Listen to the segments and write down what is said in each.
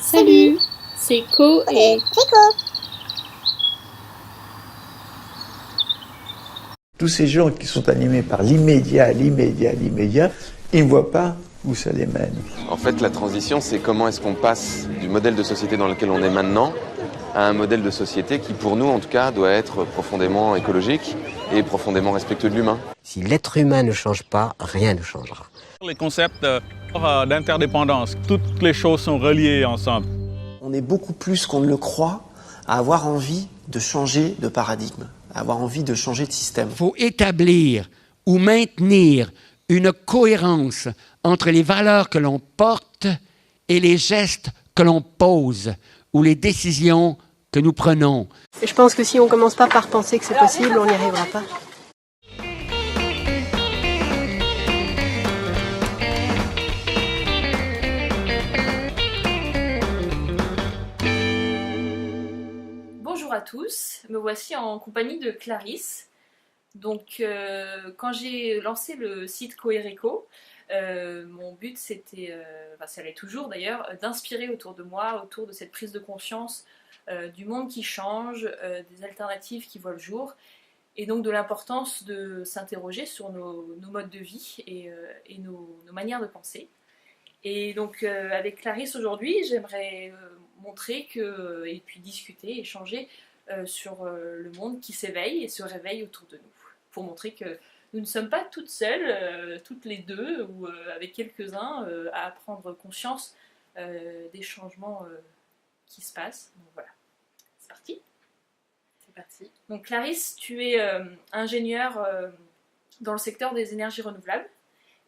Salut, c'est Co et Tous ces gens qui sont animés par l'immédiat, ils ne voient pas où ça les mène. En fait, la transition, c'est comment est-ce qu'on passe du modèle de société dans lequel on est maintenant à un modèle de société qui, pour nous, en tout cas, doit être profondément écologique et profondément respectueux de l'humain. Si l'être humain ne change pas, rien ne changera. Les concepts d'interdépendance, toutes les choses sont reliées ensemble. On est beaucoup plus qu'on ne le croit à avoir envie de changer de paradigme, à avoir envie de changer de système. Il faut établir ou maintenir une cohérence entre les valeurs que l'on porte et les gestes que l'on pose ou les décisions que nous prenons. Et je pense que si on ne commence pas par penser que c'est possible, on n'y arrivera pas. bonjour à tous, me voici en compagnie de Clarisse. Donc quand j'ai lancé le site Coereco, mon but c'était, ça l'est toujours d'ailleurs, d'inspirer autour de moi, autour de cette prise de conscience du monde qui change, des alternatives qui voient le jour, et donc de l'importance de s'interroger sur nos modes de vie et nos manières de penser. Et donc avec Clarisse aujourd'hui, j'aimerais montrer et puis discuter, échanger sur le monde qui s'éveille et se réveille autour de nous, pour montrer que nous ne sommes pas toutes seules, toutes les deux, ou avec quelques-uns, à prendre conscience des changements qui se passent. Donc voilà, c'est parti. C'est parti. Donc Clarisse, tu es ingénieure dans le secteur des énergies renouvelables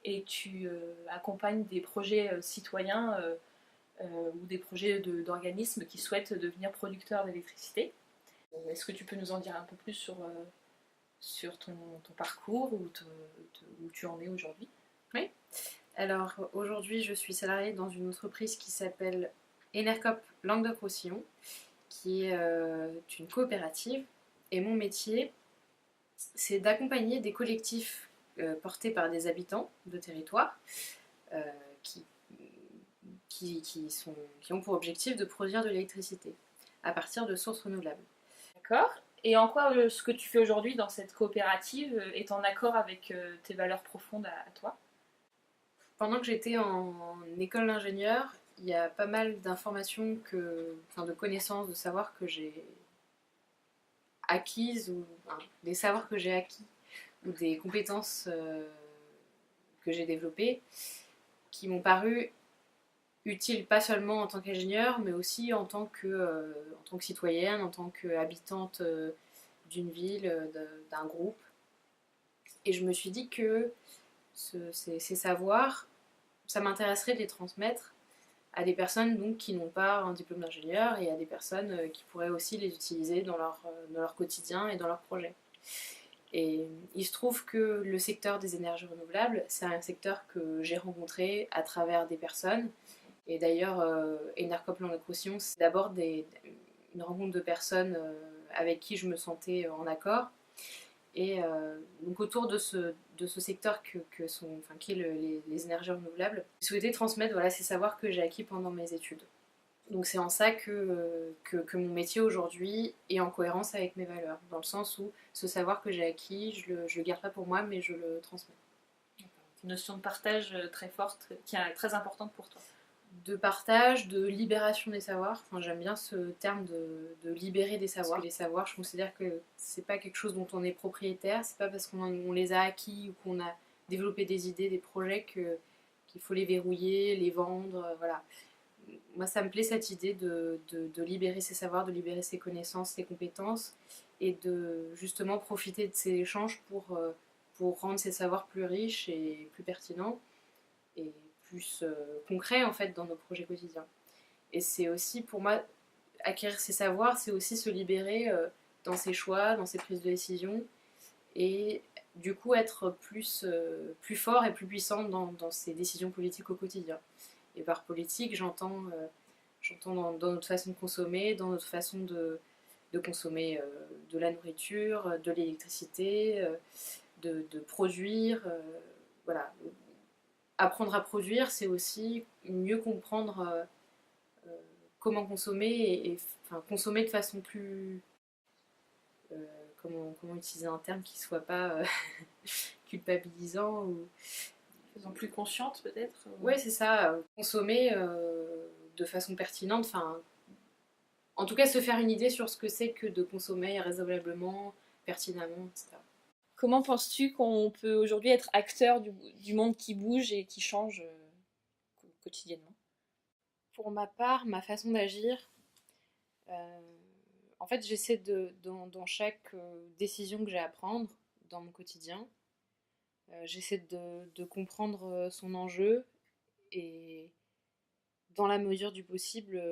et tu accompagnes des projets citoyens ou des projets d'organismes qui souhaitent devenir producteurs d'électricité. Est-ce que tu peux nous en dire un peu plus sur ton parcours, où tu en es aujourd'hui? Oui. Alors aujourd'hui, je suis salariée dans une entreprise qui s'appelle Enercop Languedoc-Roussillon, qui est une coopérative. Et mon métier, c'est d'accompagner des collectifs portés par des habitants de territoire qui ont pour objectif de produire de l'électricité à partir de sources renouvelables. D'accord. Et en quoi ce que tu fais aujourd'hui dans cette coopérative est en accord avec tes valeurs profondes à toi? Pendant que j'étais en école d'ingénieur, il y a pas mal d'informations, de connaissances, de savoirs que j'ai acquises, ou des savoirs que j'ai acquis, ou des compétences que j'ai développées, qui m'ont paru utiles pas seulement en tant qu'ingénieur, mais aussi en tant que citoyenne, en tant qu'habitante d'une ville, d'un groupe. Et je me suis dit que ces savoirs, ça m'intéresserait de les transmettre à des personnes donc, qui n'ont pas un diplôme d'ingénieur, et à des personnes qui pourraient aussi les utiliser dans leur quotidien et dans leurs projets. Et il se trouve que le secteur des énergies renouvelables, c'est un secteur que j'ai rencontré à travers des personnes. Et d'ailleurs, Enercop Languedoc-Roussillon, c'est d'abord une rencontre de personnes avec qui je me sentais en accord. Et donc autour de ce secteur qui est les énergies renouvelables, j'ai souhaité transmettre ces savoirs que j'ai acquis pendant mes études. Donc c'est en ça que mon métier aujourd'hui est en cohérence avec mes valeurs, dans le sens où ce savoir que j'ai acquis, je le garde pas pour moi, mais je le transmets. Une notion de partage très forte, qui est très importante pour toi. De partage, de libération des savoirs. J'aime bien ce terme de libérer des savoirs. Les savoirs, je considère que c'est pas quelque chose dont on est propriétaire, c'est pas parce qu'on les a acquis ou qu'on a développé des idées, des projets qu'il faut les verrouiller, les vendre, voilà. Moi, ça me plaît cette idée de libérer ses savoirs, de libérer ses connaissances, ses compétences, et de justement profiter de ces échanges pour rendre ces savoirs plus riches et plus pertinents et plus concrets en fait dans nos projets quotidiens. Et c'est aussi pour moi, acquérir ces savoirs, c'est aussi se libérer dans ses choix, dans ses prises de décision, et du coup être plus fort et plus puissant dans ses décisions politiques au quotidien. Et par politique, j'entends dans notre façon de consommer, dans notre façon de consommer de la nourriture, de l'électricité, de produire. Voilà. Apprendre à produire, c'est aussi mieux comprendre comment consommer enfin, consommer de façon plus... comment utiliser un terme qui soit pas culpabilisant ou... Faisant plus consciente peut-être. Ouais, c'est ça, consommer de façon pertinente, enfin, en tout cas se faire une idée sur ce que c'est que de consommer raisonnablement, pertinemment, etc. Comment penses-tu qu'on peut aujourd'hui être acteur du monde qui bouge et qui change quotidiennement? Pour ma part, ma façon d'agir, en fait, j'essaie dans chaque décision que j'ai à prendre dans mon quotidien, j'essaie de comprendre son enjeu et dans la mesure du possible,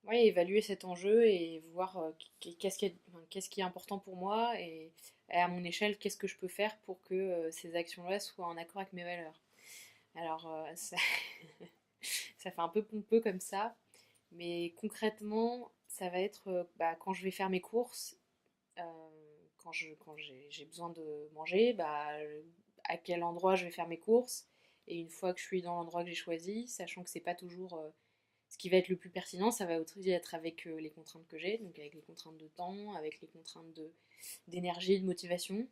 ouais, évaluer cet enjeu et voir qu'est-ce qui est important pour moi et à mon échelle, qu'est-ce que je peux faire pour que ces actions-là soient en accord avec mes valeurs. Alors, ça fait un peu pompeux comme ça, mais concrètement, ça va être quand je vais faire mes courses, quand j'ai besoin de manger, à quel endroit je vais faire mes courses. Et une fois que je suis dans l'endroit que j'ai choisi, sachant que c'est pas toujours ce qui va être le plus pertinent, ça va aussi être avec les contraintes que j'ai, donc avec les contraintes de temps, avec les contraintes d'énergie, de motivation.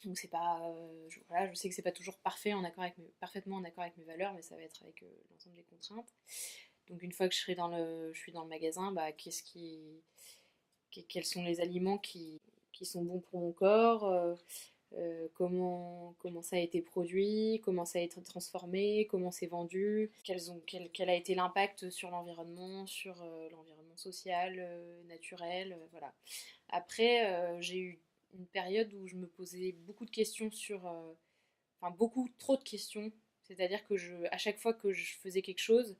Donc c'est pas, voilà, je sais que c'est pas toujours parfaitement en accord avec mes valeurs, mais ça va être avec l'ensemble des contraintes. Donc une fois que je suis dans le magasin, quels sont les aliments qui sont bons pour mon corps, comment ça a été produit, comment ça a été transformé, comment c'est vendu, quel a été l'impact sur l'environnement, sur l'environnement social, naturel, voilà. Après, j'ai eu une période où je me posais beaucoup de questions enfin beaucoup trop de questions, c'est-à-dire que à chaque fois que je faisais quelque chose,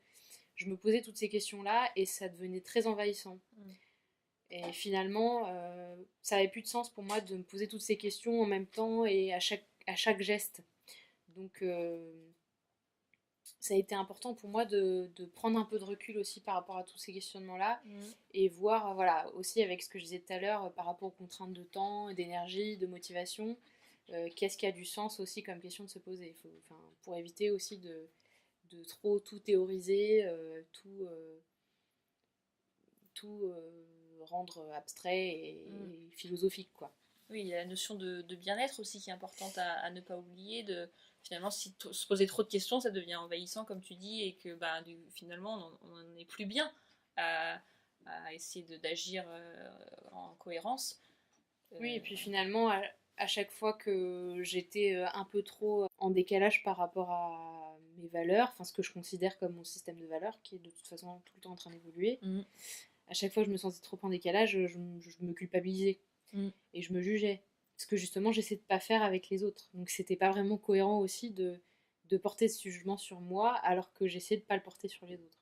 je me posais toutes ces questions-là et ça devenait très envahissant. Et finalement, ça n'avait plus de sens pour moi de me poser toutes ces questions en même temps et à chaque geste. Donc, ça a été important pour moi de prendre un peu de recul aussi par rapport à tous ces questionnements-là et voir, voilà, aussi avec ce que je disais tout à l'heure par rapport aux contraintes de temps, d'énergie, de motivation, qu'est-ce qui a du sens aussi comme question de se poser. Pour éviter aussi de trop tout théoriser, tout rendre abstrait et philosophique, quoi. Oui, il y a la notion de bien-être aussi qui est importante à ne pas oublier. Finalement, si se poser trop de questions, ça devient envahissant, comme tu dis, et que finalement, on n'en est plus bien à essayer d'agir en cohérence. Oui, et puis finalement, à chaque fois que j'étais un peu trop en décalage par rapport à mes valeurs, enfin ce que je considère comme mon système de valeurs, qui est de toute façon tout le temps en train d'évoluer, à chaque fois que je me sentais trop en décalage, je me culpabilisais et je me jugeais. Ce que justement j'essaie de pas faire avec les autres. Donc c'était pas vraiment cohérent aussi de porter ce jugement sur moi alors que j'essaie de pas le porter sur les autres.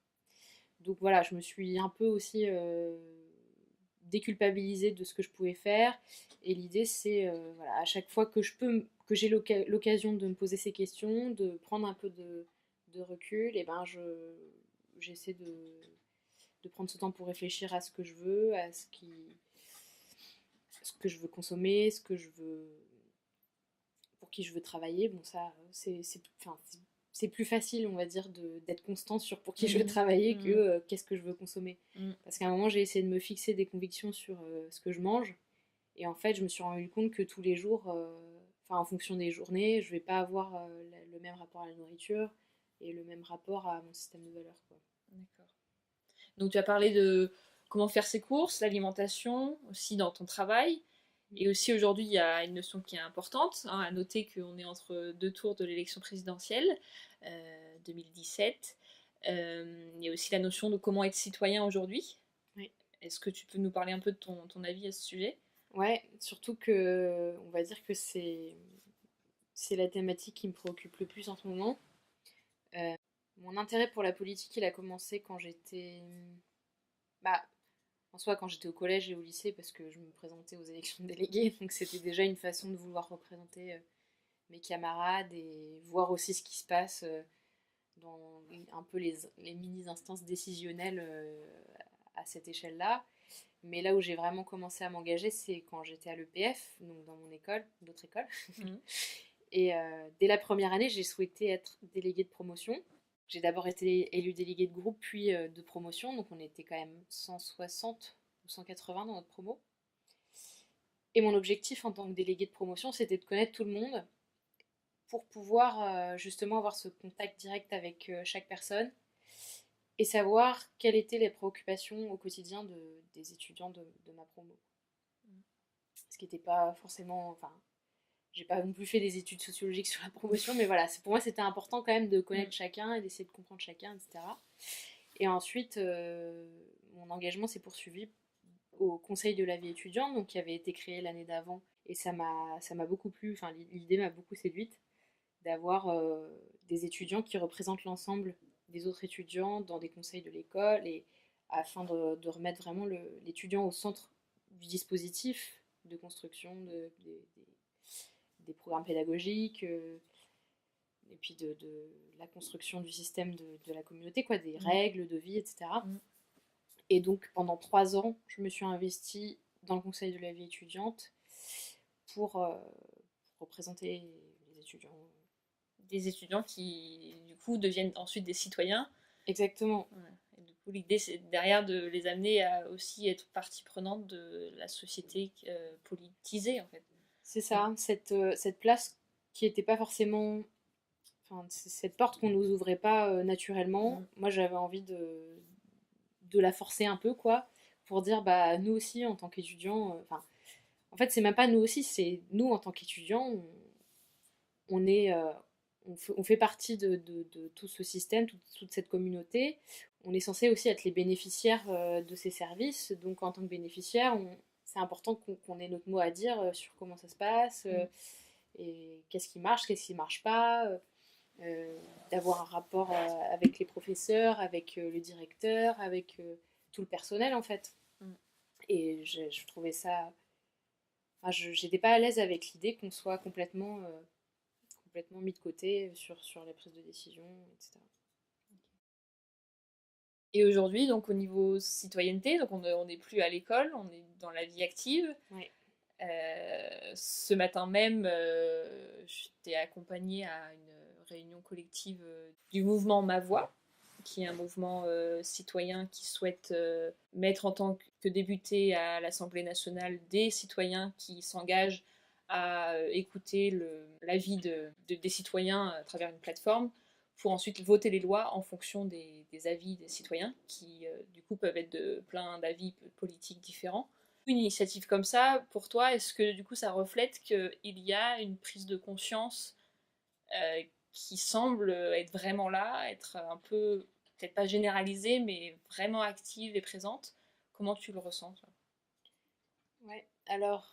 Donc voilà, je me suis un peu aussi déculpabilisée de ce que je pouvais faire. Et l'idée c'est voilà, à chaque fois que j'ai l'occasion de me poser ces questions, de prendre un peu de recul, et j'essaie de prendre ce temps pour réfléchir à ce que je veux, à ce que je veux consommer, pour qui je veux travailler. Bon, ça, c'est plus facile, on va dire, d'être constant sur pour qui je veux travailler que qu'est-ce que je veux consommer. Parce qu'à un moment, j'ai essayé de me fixer des convictions sur ce que je mange. Et en fait, je me suis rendu compte que tous les jours, en fonction des journées, je vais pas avoir le même rapport à la nourriture et le même rapport à mon système de valeurs, quoi. D'accord. Donc tu as parlé de comment faire ses courses, l'alimentation, aussi dans ton travail. Et aussi aujourd'hui, il y a une notion qui est importante, à noter qu'on est entre deux tours de l'élection présidentielle 2017. Il y a aussi la notion de comment être citoyen aujourd'hui. Oui. Est-ce que tu peux nous parler un peu de ton avis à ce sujet? Ouais, surtout que on va dire que c'est la thématique qui me préoccupe le plus en ce moment. Mon intérêt pour la politique, il a commencé quand j'étais... en soi, quand j'étais au collège et au lycée, parce que je me présentais aux élections de délégués, donc c'était déjà une façon de vouloir représenter mes camarades et voir aussi ce qui se passe dans un peu les mini-instances décisionnelles à cette échelle-là. Mais là où j'ai vraiment commencé à m'engager, c'est quand j'étais à l'EPF, donc dans mon école, d'autres écoles. Et dès la première année, j'ai souhaité être déléguée de promotion. J'ai d'abord été élue déléguée de groupe, puis de promotion, donc on était quand même 160 ou 180 dans notre promo. Et mon objectif en tant que déléguée de promotion, c'était de connaître tout le monde pour pouvoir justement avoir ce contact direct avec chaque personne et savoir quelles étaient les préoccupations au quotidien des étudiants de ma promo. Ce qui n'était pas forcément... Enfin, j'ai pas non plus fait des études sociologiques sur la promotion, mais voilà, pour moi c'était important quand même de connaître chacun et d'essayer de comprendre chacun, etc. Et ensuite, mon engagement s'est poursuivi au Conseil de la vie étudiante, donc qui avait été créé l'année d'avant, et ça m'a beaucoup plu, enfin l'idée m'a beaucoup séduite, d'avoir des étudiants qui représentent l'ensemble des autres étudiants dans des conseils de l'école, et afin de remettre vraiment l'étudiant au centre du dispositif de construction des programmes pédagogiques, et puis de la construction du système de la communauté, quoi, des règles de vie, etc. Et donc pendant 3 ans, je me suis investie dans le conseil de la vie étudiante pour représenter les étudiants. Des étudiants qui, du coup, deviennent ensuite des citoyens. Exactement. Ouais. Et du coup, l'idée, c'est derrière de les amener à aussi être partie prenante de la société politisée, en fait. C'est ça, cette place qui n'était pas forcément... Enfin, cette porte qu'on nous ouvrait pas naturellement. Moi, j'avais envie de la forcer un peu, quoi, pour dire, bah, nous aussi, en tant qu'étudiants... en fait, c'est même pas nous aussi, c'est nous, en tant qu'étudiants, on fait partie de tout ce système, toute cette communauté. On est censé aussi être les bénéficiaires de ces services. Donc, en tant que bénéficiaire, c'est important qu'on ait notre mot à dire sur comment ça se passe, et qu'est-ce qui marche pas, d'avoir un rapport avec les professeurs, avec le directeur, avec tout le personnel, en fait. Et je trouvais ça... Enfin, j'étais pas à l'aise avec l'idée qu'on soit complètement mis de côté sur les prises de décision, etc. Et aujourd'hui, donc au niveau citoyenneté, donc on n'est plus à l'école, on est dans la vie active. Ouais. Ce matin même, j'étais accompagnée à une réunion collective du mouvement Ma Voix, qui est un mouvement citoyen qui souhaite mettre en tant que député à l'Assemblée nationale des citoyens qui s'engagent à écouter l'avis des citoyens à travers une plateforme pour ensuite voter les lois en fonction des avis des citoyens qui du coup peuvent être de plein d'avis politiques différents. Une initiative comme ça, pour toi, est-ce que du coup ça reflète qu'il y a une prise de conscience qui semble être vraiment là, être un peu, peut-être pas généralisée, mais vraiment active et présente? Comment tu le ressens, toi? Ouais, alors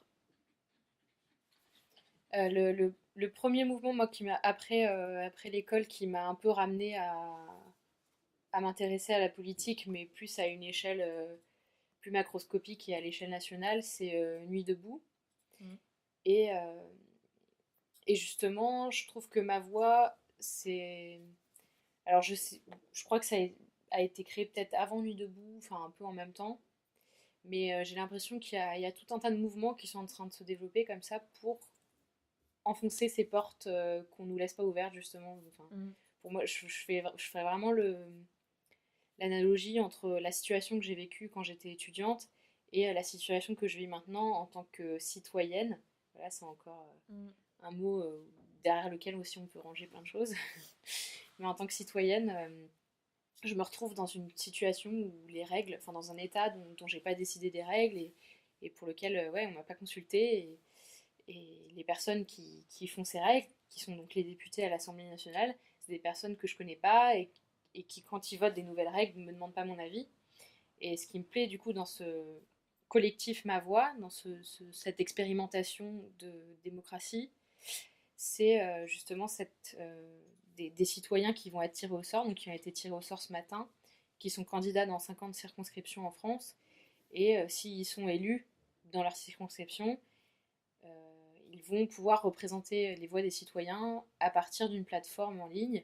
le premier mouvement, moi, qui m'a après l'école, qui m'a un peu ramené à m'intéresser à la politique, mais plus à une échelle plus macroscopique et à l'échelle nationale, c'est Nuit debout. Et justement, je trouve que Ma Voix, c'est... Alors je crois que ça a été créé peut-être avant Nuit debout, enfin un peu en même temps. Mais j'ai l'impression qu'il y a tout un tas de mouvements qui sont en train de se développer comme ça pour enfoncer ces portes qu'on nous laisse pas ouvertes, justement. Enfin, pour moi, je ferais vraiment l'analogie entre la situation que j'ai vécue quand j'étais étudiante et la situation que je vis maintenant en tant que citoyenne. Voilà, c'est encore un mot derrière lequel aussi on peut ranger plein de choses. Mais en tant que citoyenne, je me retrouve dans une situation où les règles, enfin dans un état dont j'ai pas décidé des règles et pour lequel ouais, on m'a pas consulté. Et les personnes qui font ces règles, qui sont donc les députés à l'Assemblée nationale, c'est des personnes que je connais pas et qui, quand ils votent des nouvelles règles, ne me demandent pas mon avis. Et ce qui me plaît du coup dans ce collectif Ma Voix, dans cette expérimentation de démocratie, c'est justement des citoyens qui vont être tirés au sort, donc qui ont été tirés au sort ce matin, qui sont candidats dans 50 circonscriptions en France, et s'ils sont élus dans leur circonscription, ils vont pouvoir représenter les voix des citoyens à partir d'une plateforme en ligne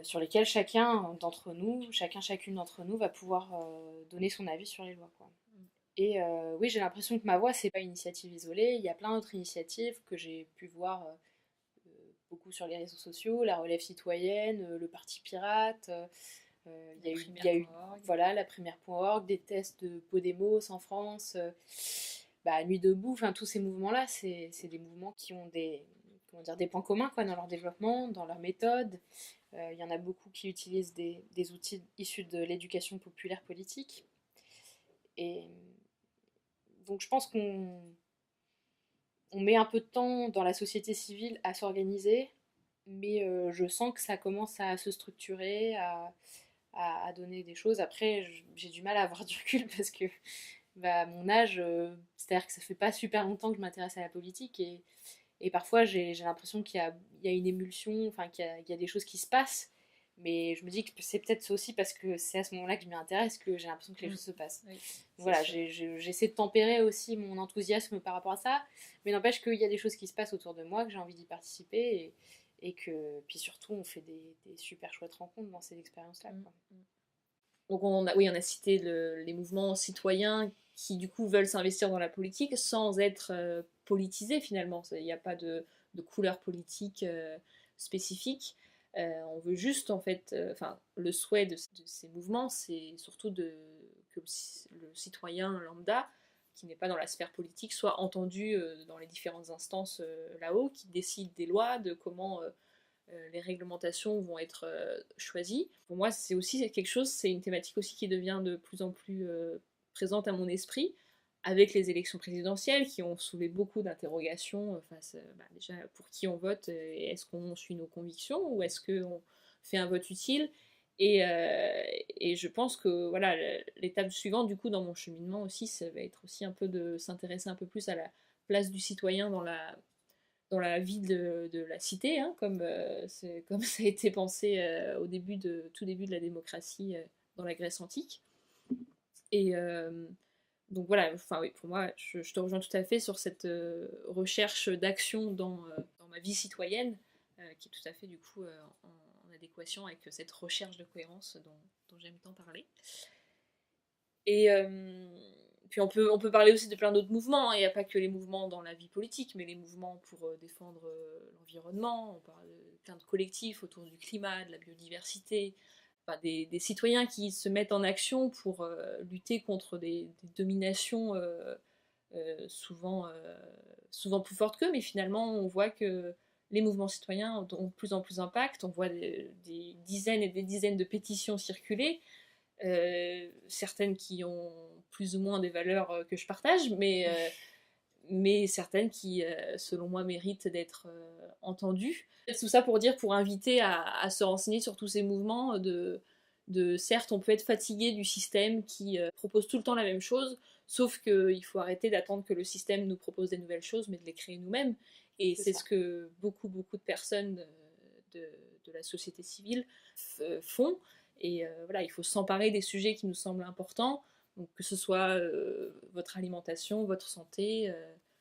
sur lesquelles chacune d'entre nous va pouvoir donner son avis sur les lois, quoi. Et oui, j'ai l'impression que Ma Voix, c'est pas une initiative isolée. Il y a plein d'autres initiatives que j'ai pu voir beaucoup sur les réseaux sociaux, la Relève citoyenne, le Parti pirate. Il y a eu voilà, la Première.org, des tests de Podemos en France, Nuit debout, enfin tous ces mouvements-là, c'est des mouvements qui ont des points communs quoi, dans leur développement, dans leur méthode. Il y en a beaucoup qui utilisent des outils issus de l'éducation populaire politique. Et donc je pense qu'on met un peu de temps dans la société civile à s'organiser, mais je sens que ça commence à se structurer, à donner des choses. Après, j'ai du mal à avoir du recul parce que mon âge, c'est-à-dire que ça fait pas super longtemps que je m'intéresse à la politique et parfois j'ai l'impression qu'il y a une émulsion, enfin qu'il y a des choses qui se passent, mais je me dis que c'est peut-être aussi parce que c'est à ce moment-là que je m'y intéresse que j'ai l'impression que les choses se passent. Oui, voilà, j'essaie de tempérer aussi mon enthousiasme par rapport à ça, mais n'empêche qu'il y a des choses qui se passent autour de moi, que j'ai envie d'y participer et que puis surtout on fait des super chouettes rencontres dans ces expériences-là. Donc on a cité les mouvements citoyens qui du coup veulent s'investir dans la politique sans être politisés finalement. Il n'y a pas de couleur politique spécifique. On veut juste en fait, le souhait de ces mouvements, c'est surtout que le citoyen lambda qui n'est pas dans la sphère politique soit entendu dans les différentes instances là-haut, qui décident des lois, de comment les réglementations vont être choisies. Pour moi, c'est aussi quelque chose, c'est une thématique aussi qui devient de plus en plus présente à mon esprit, avec les élections présidentielles qui ont soulevé beaucoup d'interrogations face, déjà, pour qui on vote, est-ce qu'on suit nos convictions ou est-ce qu'on fait un vote utile et je pense que voilà, l'étape suivante, du coup, dans mon cheminement aussi, ça va être aussi un peu de s'intéresser un peu plus à la place du citoyen dans la vie de la cité, hein, comme ça a été pensé au tout début de la démocratie dans la Grèce antique. Et donc voilà, oui, pour moi, je te rejoins tout à fait sur cette recherche d'action dans ma vie citoyenne, qui est tout à fait du coup en adéquation avec cette recherche de cohérence dont j'aime tant parler. Et puis on peut parler aussi de plein d'autres mouvements, hein. Il n'y a pas que les mouvements dans la vie politique, mais les mouvements pour défendre l'environnement, on parle de plein de collectifs autour du climat, de la biodiversité, des citoyens qui se mettent en action pour lutter contre des dominations souvent plus fortes qu'eux, mais finalement on voit que les mouvements citoyens ont de plus en plus d'impact, on voit des dizaines et des dizaines de pétitions circuler, certaines qui ont plus ou moins des valeurs que je partage, mais certaines qui, selon moi, méritent d'être entendues. Tout ça pour inviter à se renseigner sur tous ces mouvements certes, on peut être fatigué du système qui propose tout le temps la même chose, sauf qu'il faut arrêter d'attendre que le système nous propose des nouvelles choses, mais de les créer nous-mêmes. Et c'est ce que beaucoup de personnes de la société civile font. Et voilà, il faut s'emparer des sujets qui nous semblent importants, donc que ce soit votre alimentation, votre santé,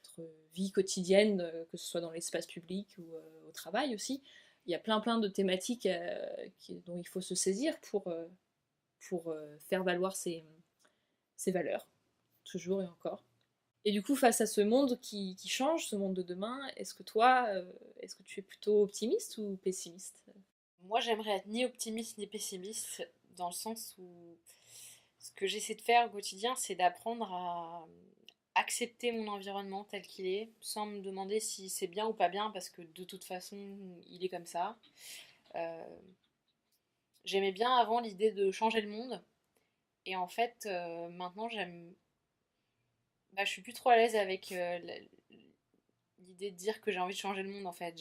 votre vie quotidienne, que ce soit dans l'espace public ou au travail aussi. Il y a plein de thématiques dont il faut se saisir pour faire valoir ses valeurs, toujours et encore. Et du coup, face à ce monde qui change, ce monde de demain, est-ce que tu es plutôt optimiste ou pessimiste ? Moi, j'aimerais être ni optimiste ni pessimiste, dans le sens où ce que j'essaie de faire au quotidien, c'est d'apprendre à accepter mon environnement tel qu'il est, sans me demander si c'est bien ou pas bien, parce que de toute façon, il est comme ça. J'aimais bien avant l'idée de changer le monde, et en fait, maintenant, je suis plus trop à l'aise avec l'idée de dire que j'ai envie de changer le monde, en fait.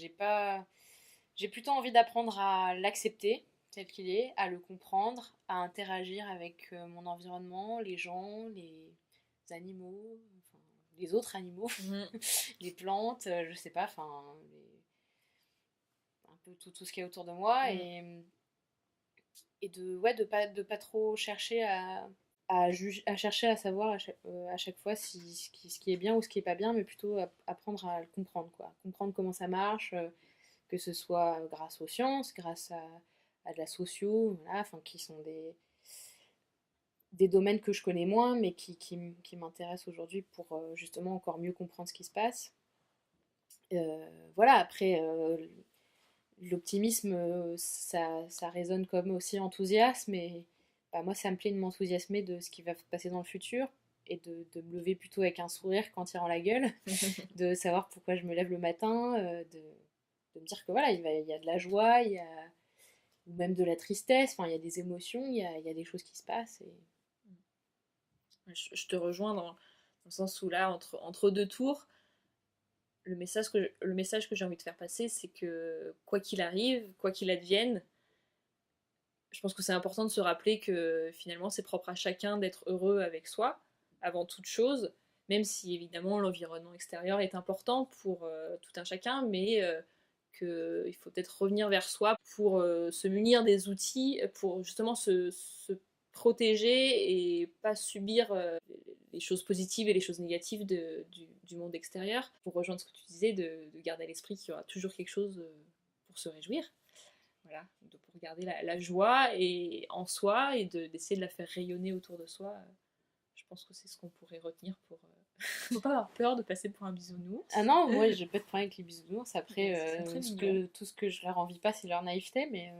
J'ai plutôt envie d'apprendre à l'accepter tel qu'il est, à le comprendre, à interagir avec mon environnement, les gens, les animaux, les autres animaux, les plantes, je sais pas, un peu tout ce qui est autour de moi, et de pas trop chercher à chercher à savoir à chaque fois ce qui est bien ou ce qui est pas bien, mais plutôt apprendre à le comprendre, quoi. Comprendre comment ça marche, que ce soit grâce aux sciences, grâce à de la socio, voilà, qui sont des domaines que je connais moins, mais qui m'intéressent aujourd'hui pour justement encore mieux comprendre ce qui se passe. Voilà, après, l'optimisme, ça résonne comme aussi enthousiasme. Et moi, ça me plaît de m'enthousiasmer de ce qui va se passer dans le futur et de me lever plutôt avec un sourire quand tirant la gueule, de savoir pourquoi je me lève le matin, de me dire que voilà, il y a de la joie, ou même de la tristesse, il y a des émotions, il y a des choses qui se passent. Je te rejoins dans le sens où là, entre deux tours, le message que j'ai envie de faire passer, c'est que quoi qu'il arrive, quoi qu'il advienne, je pense que c'est important de se rappeler que finalement c'est propre à chacun d'être heureux avec soi, avant toute chose, même si évidemment l'environnement extérieur est important pour tout un chacun, mais qu'il faut peut-être revenir vers soi pour se munir des outils, pour justement se protéger et pas subir les choses positives et les choses négatives du monde extérieur. Pour rejoindre ce que tu disais, de garder à l'esprit qu'il y aura toujours quelque chose pour se réjouir. Voilà, pour garder la joie en soi et d'essayer de la faire rayonner autour de soi. Je pense que c'est ce qu'on pourrait retenir pour... Faut pas avoir peur de passer pour un bisounours. Ah non, moi j'ai pas de problème avec les bisounours. Après, tout ce que je leur envie pas, c'est leur naïveté, mais...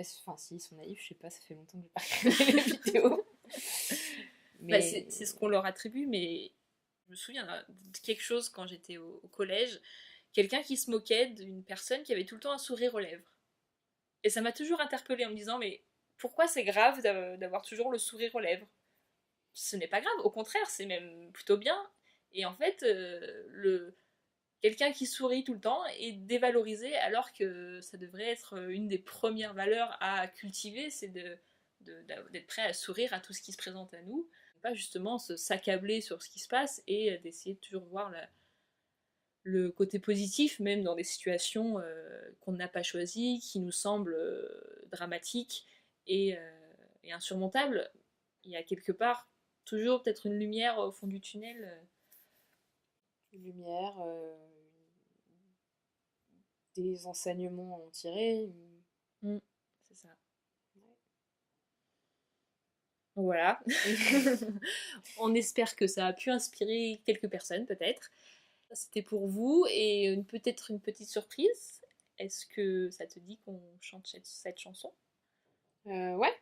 s'ils sont naïfs, je sais pas, ça fait longtemps que j'ai pas regardé les vidéos. Mais... c'est ce qu'on leur attribue, mais je me souviens de quelque chose quand j'étais au collège, quelqu'un qui se moquait d'une personne qui avait tout le temps un sourire aux lèvres. Et ça m'a toujours interpellée en me disant, mais pourquoi c'est grave d'avoir toujours le sourire aux lèvres ? Ce n'est pas grave, au contraire, c'est même plutôt bien. Et en fait, quelqu'un qui sourit tout le temps est dévalorisé, alors que ça devrait être une des premières valeurs à cultiver, c'est d'être prêt à sourire à tout ce qui se présente à nous. Pas justement s'accabler sur ce qui se passe et d'essayer de toujours voir le côté positif, même dans des situations qu'on n'a pas choisies, qui nous semblent dramatiques et insurmontables. Il y a quelque part toujours peut-être une lumière au fond du tunnel. Une lumière, des enseignements à en tirer. C'est ça. Voilà. On espère que ça a pu inspirer quelques personnes, peut-être. C'était pour vous, et peut-être une petite surprise. Est-ce que ça te dit qu'on chante cette chanson ? Ouais.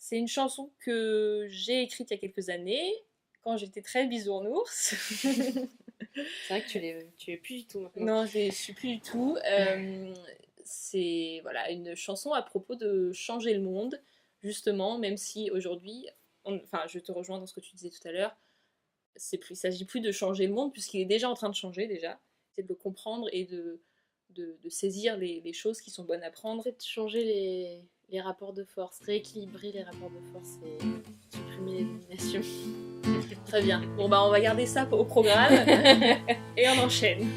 C'est une chanson que j'ai écrite il y a quelques années, quand j'étais très bisounours. C'est vrai que tu es plus du tout maintenant. Non, je suis plus du tout. C'est une chanson à propos de changer le monde, justement, même si aujourd'hui, je te rejoins dans ce que tu disais tout à l'heure, il ne s'agit plus de changer le monde, puisqu'il est déjà en train de changer, déjà. C'est de le comprendre et de saisir les choses qui sont bonnes à prendre. C'est de changer les rapports de force, rééquilibrer les rapports de force et supprimer les dominations. Très bien. Bon, on va garder ça au programme et on enchaîne.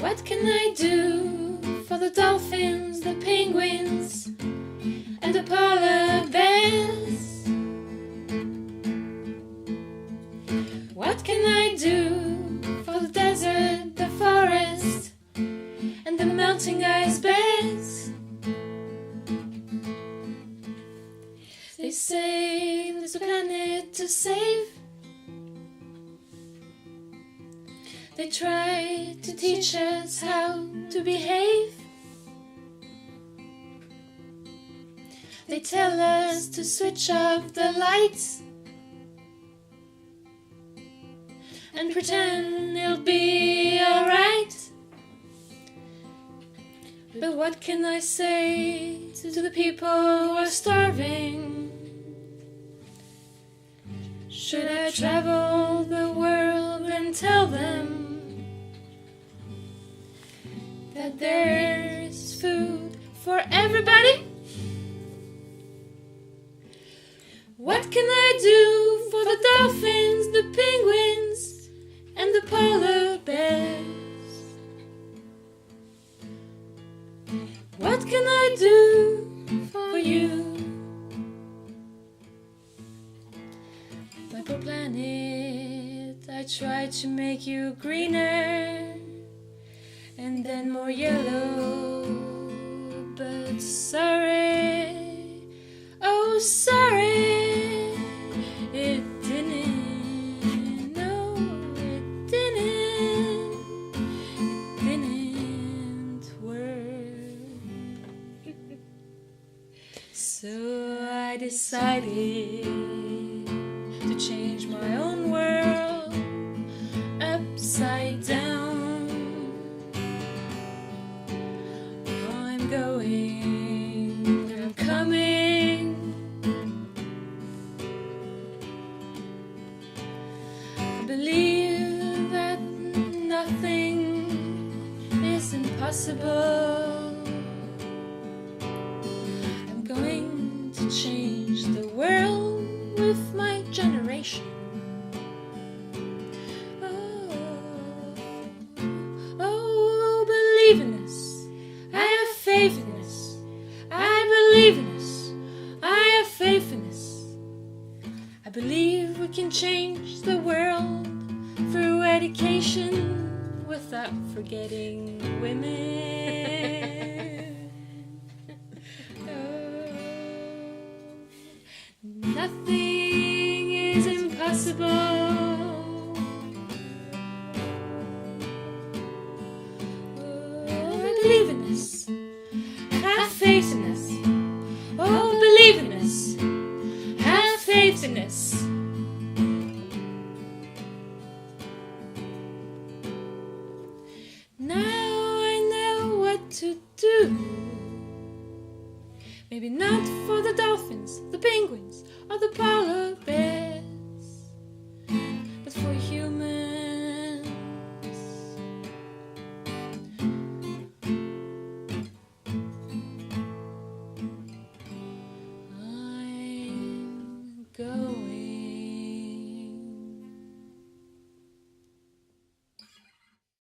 What can I do for the dolphins, the penguins and the polar bears? What can I do for the desert, the forest and the melting icebergs? They say there's a planet to save. They try to teach us how to behave. They tell us to switch off the lights and pretend it'll be alright. But what can I say to the people who are starving? Should I travel the world and tell them that there's food for everybody? What can I do for the dolphins, the penguins, and the polar bears? What can I do for you? My poor planet, I tried to make you greener and then more yellow, but sorry, oh sorry, it didn't, no it didn't work. So I decided to change my own world upside down. I'm going, I'm coming. I believe that nothing is impossible. I'm going to change the world with my generation. Oh, believe in us. I have faith in us. I believe in us. I have faith in us. I believe we can change the world through education without forgetting women. Oh, nothing is impossible. Oh, believe in us. Have faith in us. Oh, believe in us. Have faith in us. Now I know what to do. Maybe not for the dolphins, the penguins, or the